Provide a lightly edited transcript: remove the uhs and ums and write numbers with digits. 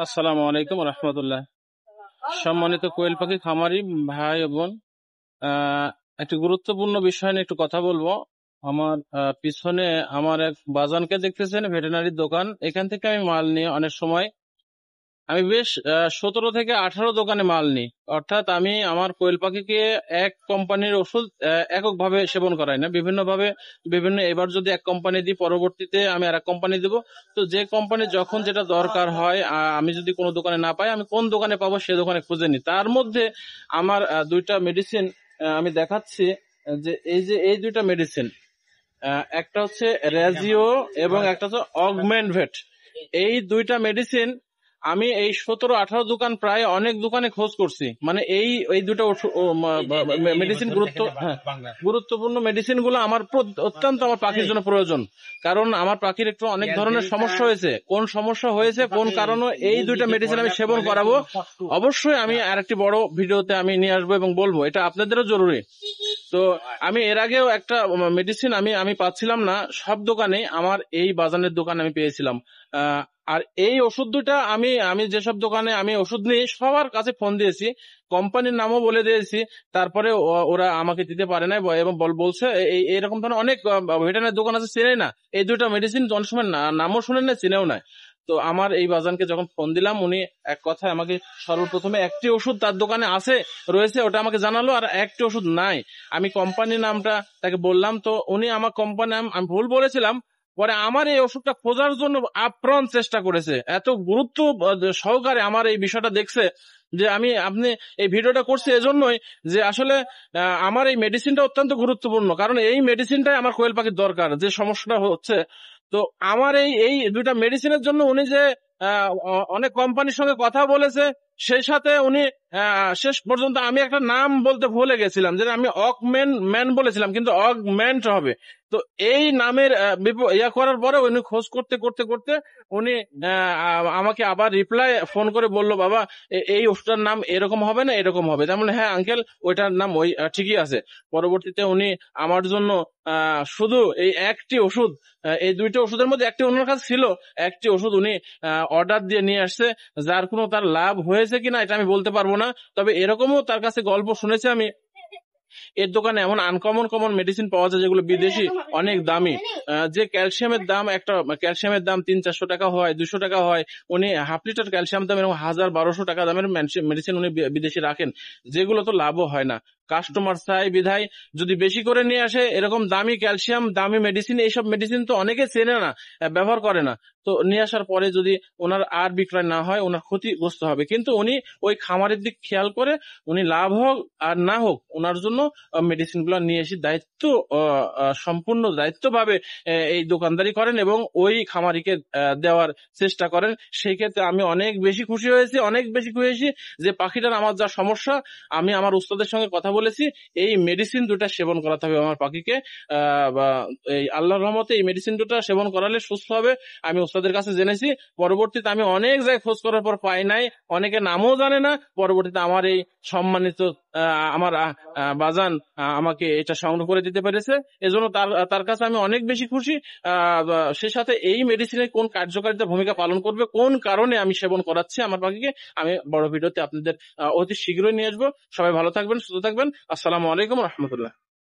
আসসালামু আলাইকুম রহমতুল্লাহ। সম্মানিত কোয়েল পাখি খামারি ভাই ও বোন, একটি গুরুত্বপূর্ণ বিষয় নিয়ে একটু কথা বলবো। আমার পিছনে আমার এক বাজানকে দেখতেছেন, ভেটেরিনারির দোকান। এখান থেকে আমি মাল নিয়ে অনেক সময় আমি বেশ 17 থেকে 18 দোকানে মাল নিই। অর্থাৎ আমি আমার কোয়েল পাখিকে এক কোম্পানির ওষুধ এককভাবে সেবন করাই না, বিভিন্ন ভাবে বিভিন্ন। এবার যদি এক কোম্পানি দিই, পরবর্তীতে আমি আর এক কোম্পানি দিব। তো যে কোম্পানি যখন যেটা দরকার হয়, আমি যদি কোনো দোকানে না পাই, আমি কোন দোকানে পাবো সে দোকানে খুঁজে নিই। তার মধ্যে আমার দুইটা মেডিসিন আমি দেখাচ্ছি। যে এই দুইটা মেডিসিন, একটা হচ্ছে রেজিও এবং একটা হচ্ছে অগমেন্টভেট। এই দুইটা মেডিসিন আমি এই 17-18 দোকান, প্রায় অনেক দোকানে খোঁজ করছি। মানে এই এই দুটো মেডিসিন গুরুত্বপূর্ণ মেডিসিন গুলো আমার অত্যন্ত আমার পাখির জন্য প্রয়োজন। কারণ আমার পাখির একটু অনেক ধরনের সমস্যা হয়েছে। কোন সমস্যা হয়েছে, কোন কারণে এই দুইটা মেডিসিন আমি সেবন করাবো, অবশ্যই আমি আরেকটি বড় ভিডিওতে আমি নিয়ে আসবো এবং বলবো, এটা আপনাদেরও জরুরি। তো আমি এর আগেও একটা মেডিসিন আমি পাচ্ছিলাম না সব দোকানে, আমার এই বাজানের দোকানে আমি পেয়েছিলাম। আর এই ওষুধ দুটা আমি আমি যেসব দোকানে আমি ওষুধ নিই, সবার কাছে ফোন দিয়েছি, কোম্পানির নামও বলে দিয়েছি। তারপরে ওরা আমাকে দিতে পারে না এবং বলছে এরকম ধরনের অনেক ভেটেরিনারি দোকান আছে, চেনে না এই দুটা মেডিসিন। অনেক সময় নামও শুনেন না, চিনেও না। তো আমার এই বাজানকে যখন ফোন দিলাম, উনি এক কথায় আমাকে সর্বপ্রথমে একটি ওষুধ তার দোকানে আছে রয়েছে ওটা আমাকে জানালো, আর একটি ওষুধ নাই। আমি কোম্পানির নামটা তাকে বললাম, তো উনি আমার কোম্পানি নাম আমি ভুল বলেছিলাম। পরে আমার এই ওষুধটা খোঁজার জন্য আপ্রাণ চেষ্টা করেছে, এত গুরুত্ব সহকারে আমার এই বিষয়টা দেখছে যে আপনি এই ভিডিওটা করছি এজন্যই যে আসলে আমার এই মেডিসিনটা অত্যন্ত গুরুত্বপূর্ণ। কারণ এই মেডিসিনটাই আমার কোয়েল পাখির দরকার, যে সমস্যাটা হচ্ছে। তো আমার এই এই দুইটা মেডিসিনের জন্য উনি যে অনেক কোম্পানির সঙ্গে কথা বলেছে, সেই সাথে উনি শেষ পর্যন্ত, আমি একটা নাম বলতে ভুলে গেছিলাম, যে আমি ম্যান বলেছিলাম, কিন্তু অগমেন্ট হবে। তো এই নামের ইয়া করার পরে উনি খোঁজ করতে করতে করতে উনি আমাকে আবার রিপ্লাই ফোন করে বলল, বাবা এই ওষুধটার নাম এরকম হবে না, এরকম হবে। তার মানে হ্যাঁ আঙ্কেল, ওইটার নাম ওই ঠিকই আছে। পরবর্তীতে উনি আমার জন্য শুধু এই একটি ওষুধ, এই দুইটা ওষুধের মধ্যে একটি ওনার কাছে ছিল, একটি ওষুধ উনি অর্ডার দিয়ে নিয়ে আসছে। যার কোনো তার লাভ হয়েছে কিনা এটা আমি বলতে পারবো না, তবে এরকমও তার কাছে গল্প শুনেছি আমি। এর দোকানে এমন আনকমন কমন মেডিসিন পাওয়া যায় যেগুলো বিদেশি, অনেক দামি। যে ক্যালসিয়ামের দাম, একটা ক্যালসিয়ামের দাম 300-400 টাকা হয়, 200 টাকা হয়। উনি হাফ লিটার ক্যালসিয়াম দাম এরকম 1000-1200 টাকা দামের মেডিসিন উনি বিদেশি রাখেন, যেগুলো তো লাভও হয় না। কাস্টমার চাই বিধায় যদি বেশি করে নিয়ে আসে, এরকম দামি ক্যালসিয়াম, দামি মেডিসিন, এইসব মেডিসিন তো অনেকে চেনে না, ব্যবহার করে না। তো নিয়ে আসার পরে যদি ওনার আর বিক্রয় না হয়, ওনার ক্ষতিগ্রস্ত হবে। কিন্তু উনি ওই খামারের দিক খেয়াল করে, উনি লাভ হোক আর না হোক, ওনার জন্য মেডিসিন গুলো নিয়ে এসে দায়িত্ব সম্পূর্ণ দায়িত্বভাবে এই দোকানদারি করেন এবং ওই খামারিকে দেওয়ার চেষ্টা করেন। সেই ক্ষেত্রে আমি অনেক বেশি খুশি হয়েছি, অনেক বেশি খুশি হয়েছি যে পাখিটার আমার যা সমস্যা, আমি আমার উস্তাদের সঙ্গে কথা বলেছি, এই মেডিসিন দুটা সেবন করাতে হবে আমার পাখিকে। এই আল্লাহর রহমতে এই মেডিসিন দুটা সেবন করালে সুস্থ হবে, আমি উস্তাদের কাছে জেনেছি। পরবর্তীতে আমি অনেক জায়গায় খোঁজ করার পর পাই নাই, অনেকে নামও জানে না। পরবর্তীতে আমার এই সম্মানিত আমার বাজান আমাকে এটা সংগ্রহ করে দিতে পেরেছে, এজন্য তার তার কাছে আমি অনেক বেশি খুশি। সে সাথে এই মেডিসিনের কোন কার্যকারিতা ভূমিকা পালন করবে, কোন কারণে আমি সেবন করাচ্ছি আমার পাখিকে, আমি বড় ভিডিওতে আপনাদের অতি শীঘ্রই নিয়ে আসবো। সবাই ভালো থাকবেন, সুস্থ থাকবেন। আসসালামু আলাইকুম রহমতুল্লাহ।